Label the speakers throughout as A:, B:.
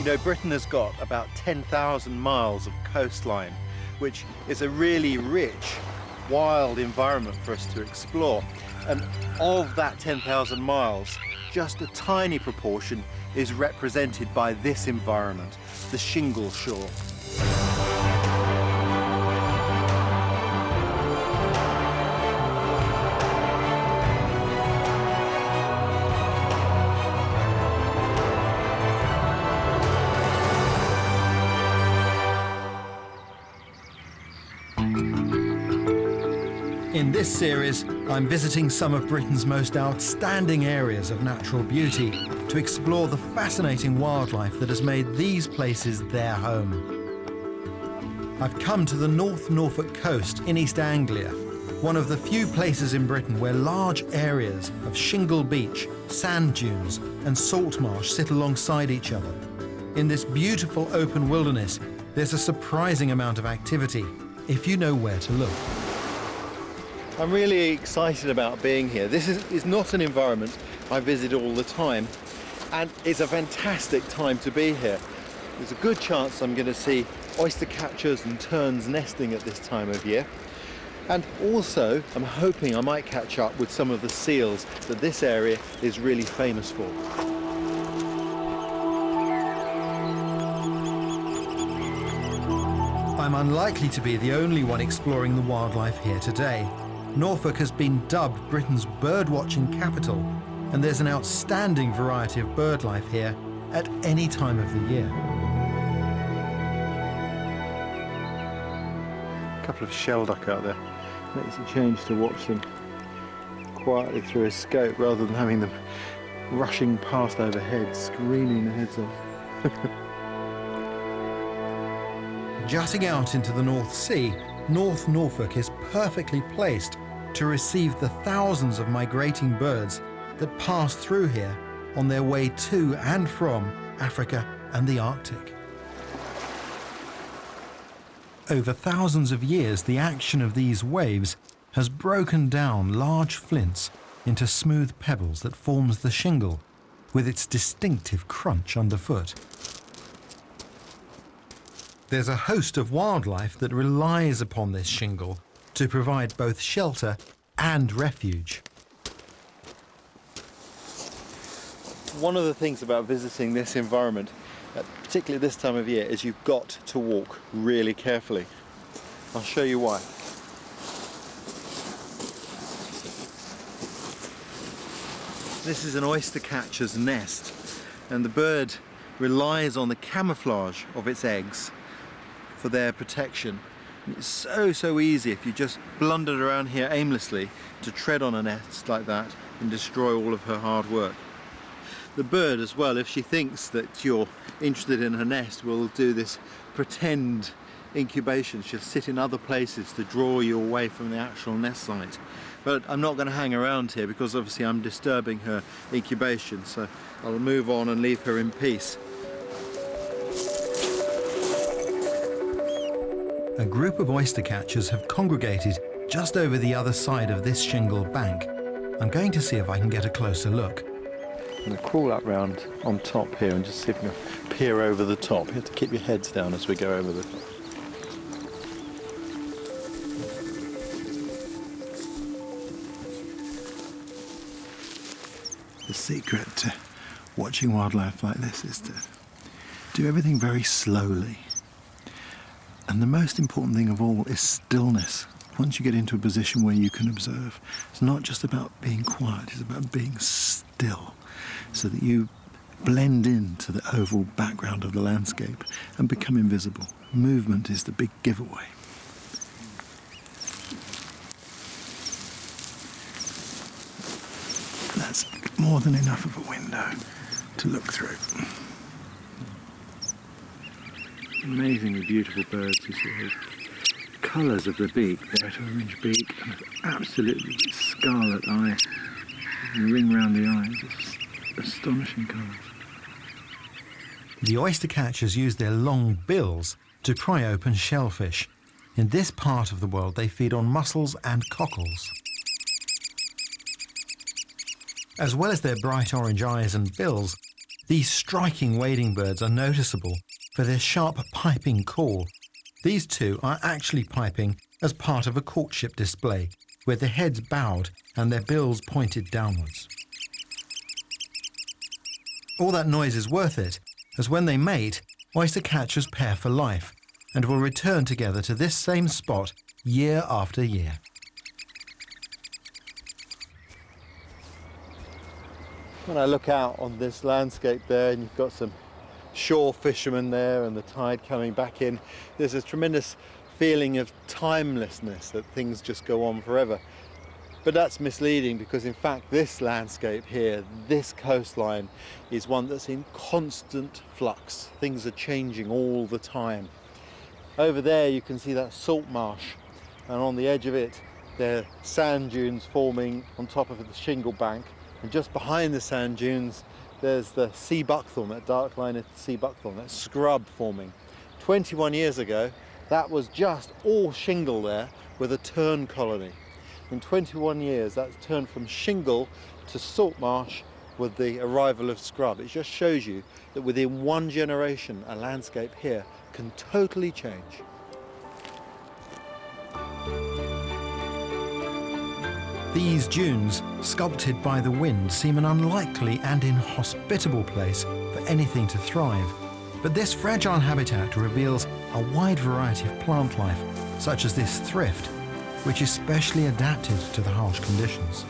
A: You know, Britain has got about 10,000 miles of coastline, which is a really rich, wild environment for us to explore. And of that 10,000 miles, just a tiny proportion is represented by this environment, the Shingle shore. In this series, I'm visiting some of Britain's most outstanding areas of natural beauty to explore the fascinating wildlife that has made these places their home. I've come to the North Norfolk coast in East Anglia, one of the few places in Britain where large areas of shingle beach, sand dunes and salt marsh sit alongside each other. In this beautiful open wilderness, there's a surprising amount of activity if you know where to look. I'm really excited about being here. This is not an environment I visit all the time, and it's a fantastic time to be here. There's a good chance I'm going to see oyster catchers and terns nesting at this time of year. And also, I'm hoping I might catch up with some of the seals that this area is really famous for. I'm unlikely to be the only one exploring the wildlife here today. Norfolk has been dubbed Britain's bird-watching capital, and there's an outstanding variety of bird life here at any time of the year. A couple of shelduck out there. Makes a change to watch them quietly through a scope rather than having them rushing past overhead, screaming their heads off. Jutting out into the North Sea, North Norfolk is perfectly placed to receive the thousands of migrating birds that pass through here on their way to and from Africa and the Arctic. Over thousands of years, the action of these waves has broken down large flints into smooth pebbles that forms the shingle, with its distinctive crunch underfoot. There's a host of wildlife that relies upon this shingle to provide both shelter and refuge. One of the things about visiting this environment, particularly this time of year, is you've got to walk really carefully. I'll show you why. This is an oyster catcher's nest, and the bird relies on the camouflage of its eggs for their protection. And it's so easy if you just blundered around here aimlessly to tread on a nest like that and destroy all of her hard work. The bird as well, if she thinks that you're interested in her nest, will do this pretend incubation. She'll sit in other places to draw you away from the actual nest site. But I'm not going to hang around here because obviously I'm disturbing her incubation, so I'll move on and leave her in peace. A group of oyster catchers have congregated just over the other side of this shingle bank. I'm going to see if I can get a closer look. I'm going to crawl up round on top here and just see if we can peer over the top. You have to keep your heads down as we go over the top. The secret to watching wildlife like this is to do everything very slowly. And the most important thing of all is stillness. Once you get into a position where you can observe, it's not just about being quiet, it's about being still, so that you blend into the oval background of the landscape and become invisible. Movement is the big giveaway. That's more than enough of a window to look through. Amazingly beautiful birds, you see the colours of the beak, the red orange beak, and an absolutely scarlet eye, and the ring round the eyes, it's astonishing colours. The oyster catchers use their long bills to pry open shellfish. In this part of the world they feed on mussels and cockles. As well as their bright orange eyes and bills, These striking wading birds are noticeable for their sharp piping call. These two are actually piping as part of a courtship display, with their heads bowed and their bills pointed downwards. All that noise is worth it, as when they mate, oyster catchers pair for life and will return together to this same spot year after year.
B: When I look out on this landscape there, and you've got some shore fishermen there and the tide coming back in, there's a tremendous feeling of timelessness, that things just go on forever. But that's misleading, because in fact this landscape here, this coastline, is one that's in constant flux. Things are changing all the time. Over there you can see that salt marsh, and on the edge of it there are sand dunes forming on top of the shingle bank, and just behind the sand dunes there's the sea buckthorn, that dark line of sea buckthorn, that scrub forming. 21 years ago that was just all shingle there with a tern colony. In 21 years that's turned from shingle to salt marsh with the arrival of scrub. It just shows you that within one generation a landscape here can totally change.
A: These dunes, sculpted by the wind, seem an unlikely and inhospitable place for anything to thrive. But this fragile habitat reveals a wide variety of plant life, such as this thrift, which is specially adapted to the harsh conditions.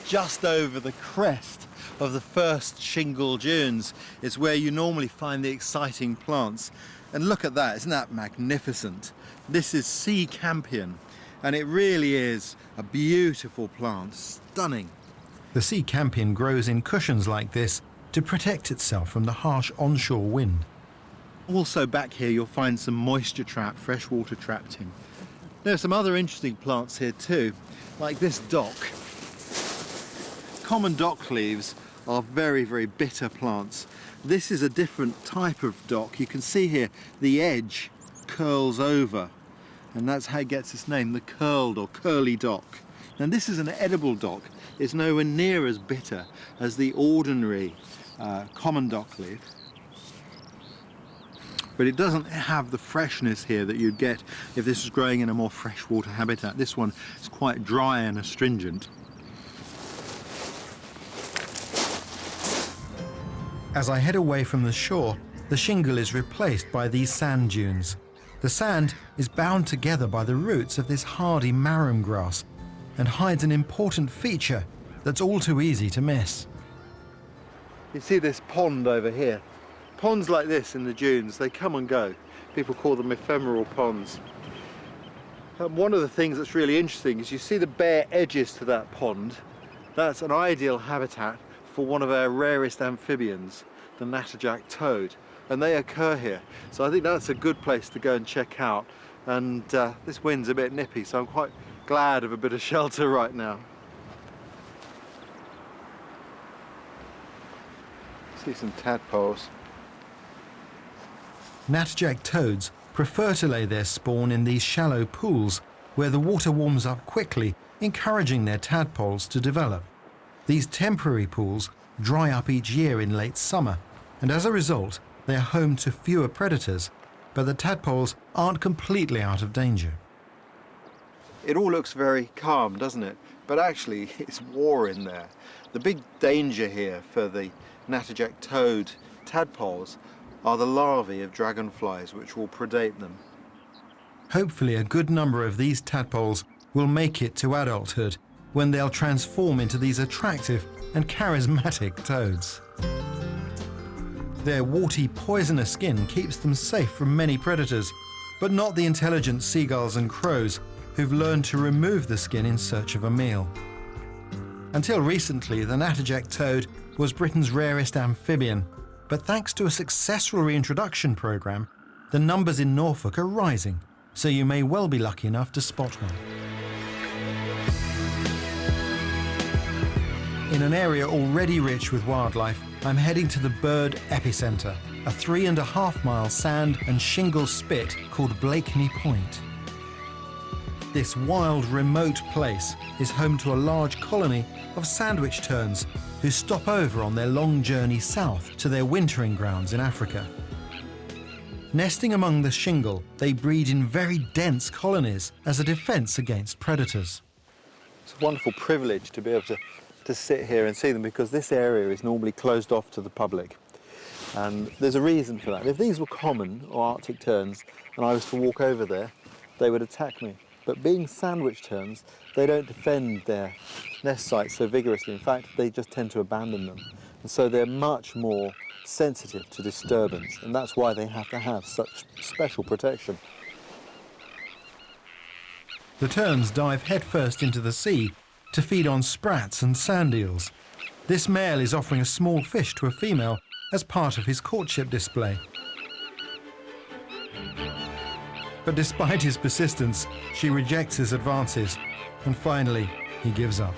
B: Just over the crest of the first shingle dunes is where you normally find the exciting plants. And look at that, isn't that magnificent? This is sea campion, and it really is a beautiful plant, stunning.
A: The sea campion grows in cushions like this to protect itself from the harsh onshore wind.
B: Also back here you'll find some moisture trap, freshwater trapped in. There are some other interesting plants here too, like this dock. Common dock leaves are very, very bitter plants. This is a different type of dock. You can see here the edge curls over, and that's how it gets its name, the curled or curly dock. And this is an edible dock. It's nowhere near as bitter as the ordinary common dock leaf. But it doesn't have the freshness here that you'd get if this was growing in a more freshwater habitat. This one is quite dry and astringent.
A: As I head away from the shore, the shingle is replaced by these sand dunes. The sand is bound together by the roots of this hardy marram grass and hides an important feature that's all too easy to miss.
B: You see this pond over here. Ponds like this in the dunes, they come and go. People call them ephemeral ponds. One of the things that's really interesting is you see the bare edges to that pond. That's an ideal habitat for one of our rarest amphibians, the natterjack toad, and they occur here. So I think that's a good place to go and check out. And this wind's a bit nippy, so I'm quite glad of a bit of shelter right now. See some tadpoles.
A: Natterjack toads prefer to lay their spawn in these shallow pools where the water warms up quickly, encouraging their tadpoles to develop. These temporary pools dry up each year in late summer, and as a result they are home to fewer predators, but the tadpoles aren't completely out of danger.
B: It all looks very calm, doesn't it? But actually it's war in there. The big danger here for the natterjack toad tadpoles are the larvae of dragonflies, which will predate them.
A: Hopefully a good number of these tadpoles will make it to adulthood, when they'll transform into these attractive and charismatic toads. Their warty, poisonous skin keeps them safe from many predators, but not the intelligent seagulls and crows who've learned to remove the skin in search of a meal. Until recently, the natterjack toad was Britain's rarest amphibian, but thanks to a successful reintroduction programme, the numbers in Norfolk are rising, so you may well be lucky enough to spot one. In an area already rich with wildlife, I'm heading to the bird epicentre, a 3.5-mile sand and shingle spit called Blakeney Point. This wild, remote place is home to a large colony of sandwich terns, who stop over on their long journey south to their wintering grounds in Africa. Nesting among the shingle, they breed in very dense colonies as a defence against predators.
B: It's a wonderful privilege to be able to sit here and see them, because this area is normally closed off to the public. And there's a reason for that. If these were common or Arctic terns and I was to walk over there, they would attack me. But being sandwich terns, they don't defend their nest sites so vigorously. In fact, they just tend to abandon them. And so they're much more sensitive to disturbance, and that's why they have to have such special protection.
A: The terns dive headfirst into the sea to feed on sprats and sand eels. This male is offering a small fish to a female as part of his courtship display. But despite his persistence, she rejects his advances, and finally, he gives up.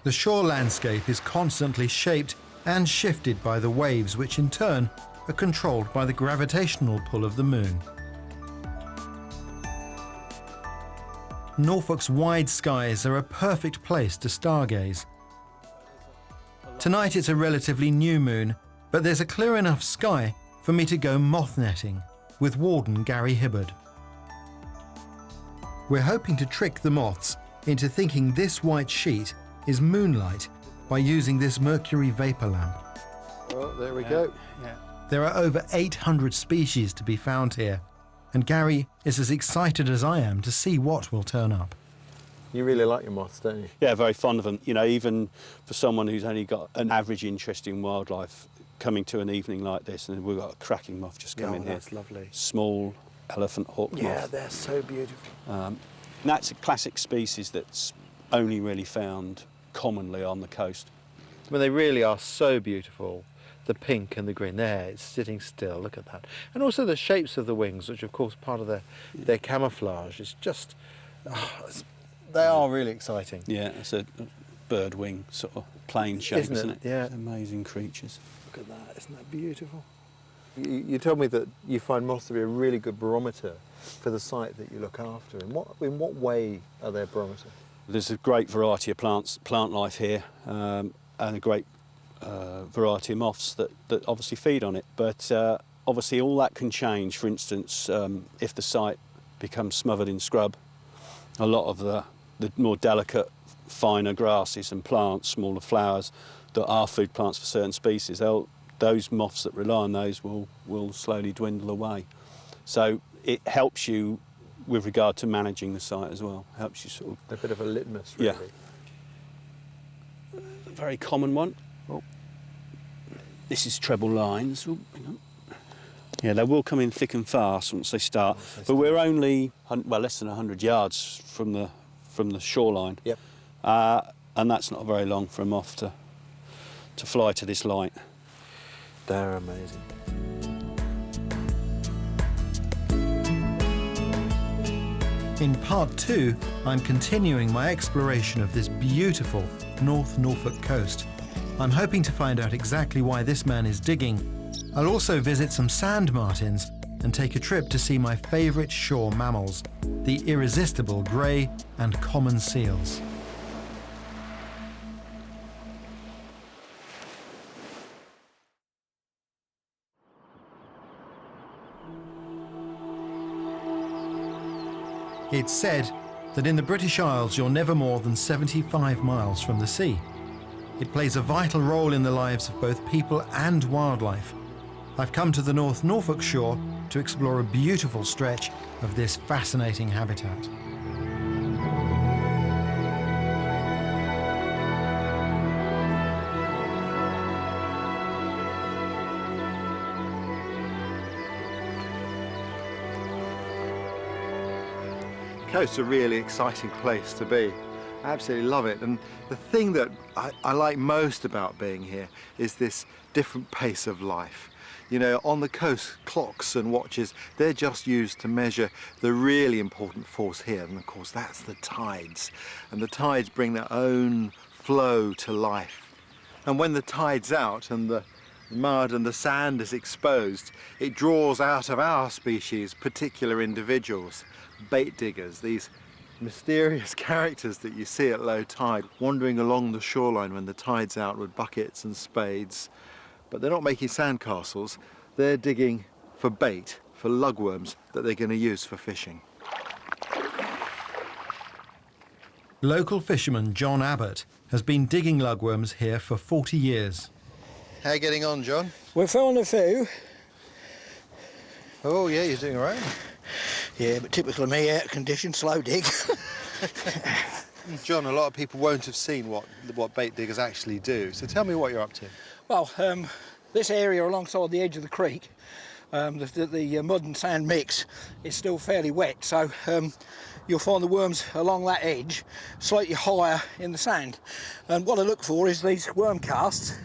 A: The shore landscape is constantly shaped and shifted by the waves, which in turn are controlled by the gravitational pull of the moon. Norfolk's wide skies are a perfect place to stargaze. Tonight it's a relatively new moon, but there's a clear enough sky for me to go moth netting with Warden Gary Hibbard. We're hoping to trick the moths into thinking this white sheet is moonlight by using this mercury vapor lamp.
B: Well, there we go.
C: Yeah.
A: There are over 800 species to be found here, and Gary is as excited as I am to see what will turn up.
B: You really like your moths, don't you?
C: Yeah, very fond of them. You know, even for someone who's only got an average interest in wildlife, coming to an evening like this, and we've got a cracking moth just come in here.
B: That's lovely.
C: Small elephant hawk moth.
B: Yeah, they're so beautiful.
C: And that's a classic species that's only really found commonly on the coast.
B: I mean, they really are so beautiful. The pink and the green there, it's sitting still, look at that. And also the shapes of the wings, which of course part of their camouflage. It's just, they are really exciting.
C: Yeah, it's a bird wing sort of plain shape, isn't it?
B: Yeah.
C: It's amazing creatures.
B: Look at that, isn't that beautiful? You told me that you find moths to be a really good barometer for the site that you look after. In what way are they a barometer?
C: There's a great variety of plant life here, and a great variety of moths that obviously feed on it. But obviously all that can change. For instance, if the site becomes smothered in scrub, a lot of the more delicate, finer grasses and plants, smaller flowers that are food plants for certain species, those moths that rely on those will slowly dwindle away. So it helps you with regard to managing the site as well. Helps you sort of...
B: A bit of a litmus, really.
C: Yeah. A very common one. Oh. This is treble lines. Oh, hang on. Yeah, they will come in thick and fast once they start. But we're only, less than 100 yards from the shoreline.
B: Yep.
C: And that's not very long for a moth to fly to this light.
B: They're amazing.
A: In part 2, I'm continuing my exploration of this beautiful North Norfolk coast. I'm hoping to find out exactly why this man is digging. I'll also visit some sand martins and take a trip to see my favourite shore mammals, the irresistible grey and common seals. It's said that in the British Isles you're never more than 75 miles from the sea. It plays a vital role in the lives of both people and wildlife. I've come to the North Norfolk shore to explore a beautiful stretch of this fascinating habitat.
B: Coast's a really exciting place to be. I absolutely love it, and the thing that I like most about being here is this different pace of life. You know, on the coast, clocks and watches, they're just used to measure the really important force here, and of course that's the tides. And the tides bring their own flow to life. And when the tide's out and the mud and the sand is exposed, it draws out of our species particular individuals, bait diggers, these mysterious characters that you see at low tide, wandering along the shoreline when the tide's out with buckets and spades. But they're not making sandcastles, they're digging for bait, for lugworms that they're going to use for fishing.
A: Local fisherman John Abbott has been digging lugworms here for 40 years.
B: How are you getting on, John?
D: We've found a few.
B: Oh yeah, you're doing all right.
D: Yeah, but typically me, air-conditioned, slow dig.
B: John, a lot of people won't have seen what bait diggers actually do, so tell me what you're up to.
D: Well, this area alongside the edge of the creek, the mud and sand mix is still fairly wet, so you'll find the worms along that edge slightly higher in the sand. And what I look for is these worm casts.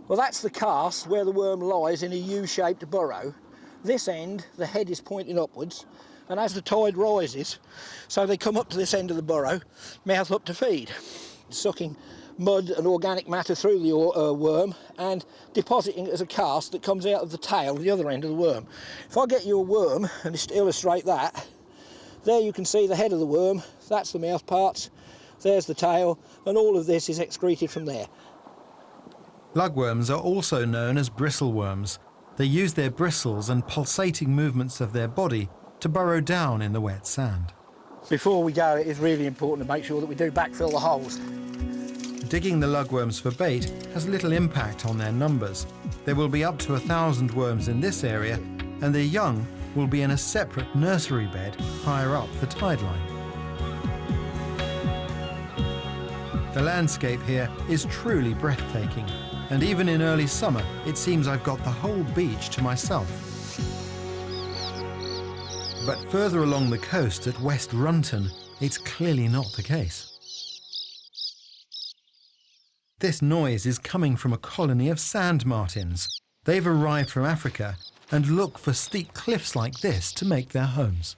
D: Well, that's the cast where the worm lies in a U-shaped burrow. This end, the head is pointing upwards, and as the tide rises, so they come up to this end of the burrow, mouth up to feed, sucking mud and organic matter through the worm and depositing it as a cast that comes out of the tail of the other end of the worm. If I get you a worm and just illustrate that, there you can see the head of the worm, that's the mouth parts, there's the tail, and all of this is excreted from there.
A: Lugworms are also known as bristleworms. They use their bristles and pulsating movements of their body to burrow down in the wet sand.
D: Before we go, it is really important to make sure that we do backfill the holes.
A: Digging the lugworms for bait has little impact on their numbers. There will be up to 1,000 worms in this area, and their young will be in a separate nursery bed higher up the tide line. The landscape here is truly breathtaking, and even in early summer, it seems I've got the whole beach to myself. But further along the coast at West Runton, it's clearly not the case. This noise is coming from a colony of sand martins. They've arrived from Africa and look for steep cliffs like this to make their homes.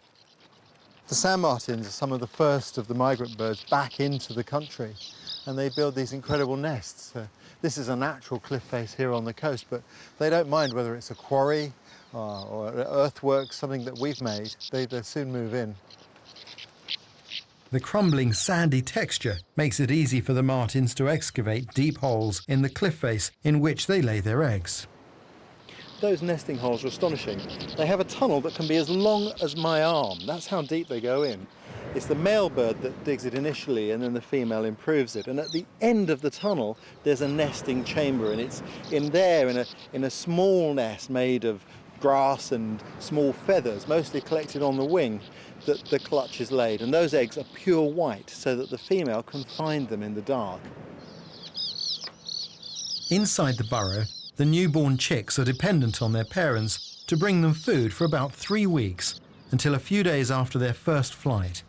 B: The sand martins are some of the first of the migrant birds back into the country, and they build these incredible nests. This is a natural cliff face here on the coast, but they don't mind whether it's a quarry or earthwork, something that we've made. They soon move in.
A: The crumbling sandy texture makes it easy for the martins to excavate deep holes in the cliff face in which they lay their eggs.
B: Those nesting holes are astonishing. They have a tunnel that can be as long as my arm. That's how deep they go in. It's the male bird that digs it initially, and then the female improves it. And at the end of the tunnel, there's a nesting chamber, and it's in there in a small nest made of grass and small feathers, mostly collected on the wing, that the clutch is laid. And those eggs are pure white, so that the female can find them in the dark.
A: Inside the burrow, the newborn chicks are dependent on their parents to bring them food for about 3 weeks, until a few days after their first flight.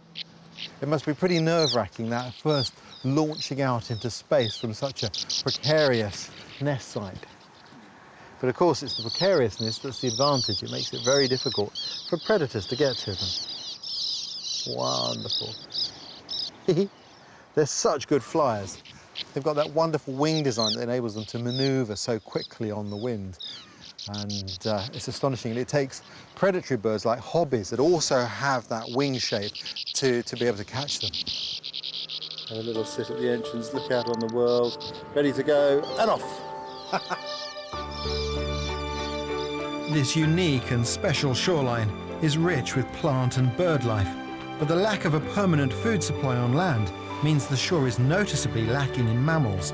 B: It must be pretty nerve-wracking, that first launching out into space from such a precarious nest site. But of course it's the precariousness that's the advantage. It makes it very difficult for predators to get to them. Wonderful. They're such good flyers. They've got that wonderful wing design that enables them to manoeuvre so quickly on the wind. And it's astonishing. It takes predatory birds like hobbies that also have that wing shape to be able to catch them. Have a little sit at the entrance, look out on the world, ready to go, and off.
A: This unique and special shoreline is rich with plant and bird life, but the lack of a permanent food supply on land means the shore is noticeably lacking in mammals.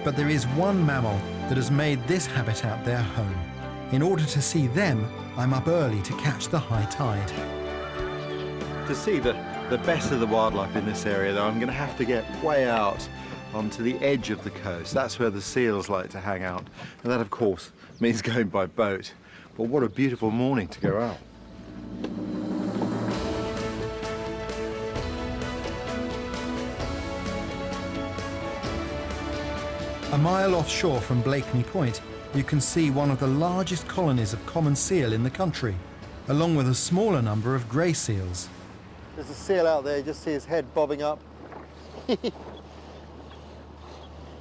A: But there is one mammal that has made this habitat their home. In order to see them, I'm up early to catch the high tide.
B: To see the best of the wildlife in this area, though, I'm going to have to get way out onto the edge of the coast. That's where the seals like to hang out. And that, of course, means going by boat. But what a beautiful morning to go out.
A: A mile offshore from Blakeney Point, you can see one of the largest colonies of common seal in the country, along with a smaller number of grey seals.
B: There's a seal out there, you just see his head bobbing up.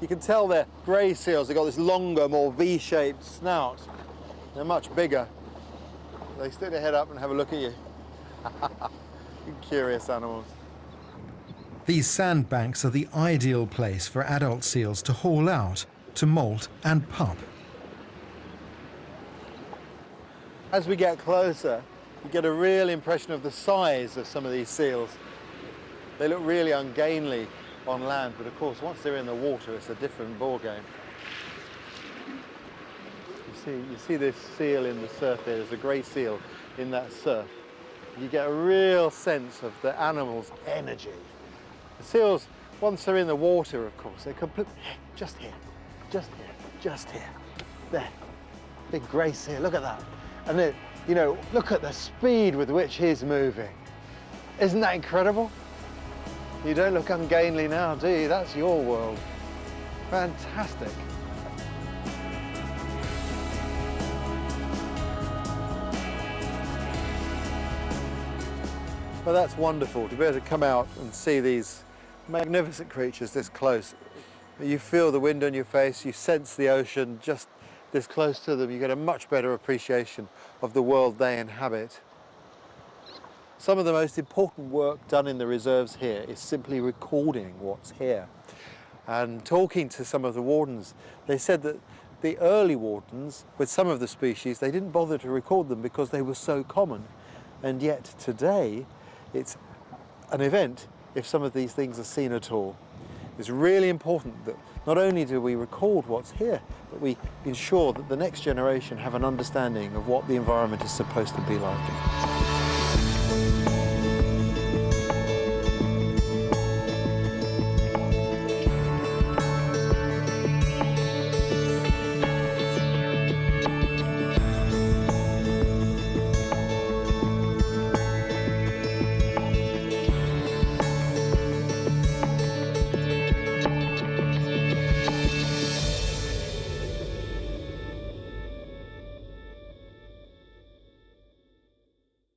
B: You can tell they're grey seals. They've got this longer, more V-shaped snout. They're much bigger. They stick their head up and have a look at you. You curious animals.
A: These sandbanks are the ideal place for adult seals to haul out, to molt and pup.
B: As we get closer, you get a real impression of the size of some of these seals. They look really ungainly on land, but of course, once they're in the water, it's a different ball game. You see this seal in the surf here. There's a grey seal in that surf. You get a real sense of the animal's energy. The seals, once they're in the water, of course, they're completely, just here, just here, just here. There, big grey seal, look at that. And then, you know, look at the speed with which he's moving. Isn't that incredible? You don't look ungainly now, do you? That's your world. Fantastic. Well, that's wonderful to be able to come out and see these magnificent creatures this close. You feel the wind on your face, you sense the ocean just this close to them. You get a much better appreciation of the world they inhabit. Some of the most important work done in the reserves here is simply recording what's here. And talking to some of the wardens, they said that the early wardens, with some of the species, they didn't bother to record them because they were so common. And yet today, it's an event if some of these things are seen at all. It's really important that not only do we record what's here, but we ensure that the next generation have an understanding of what the environment is supposed to be like.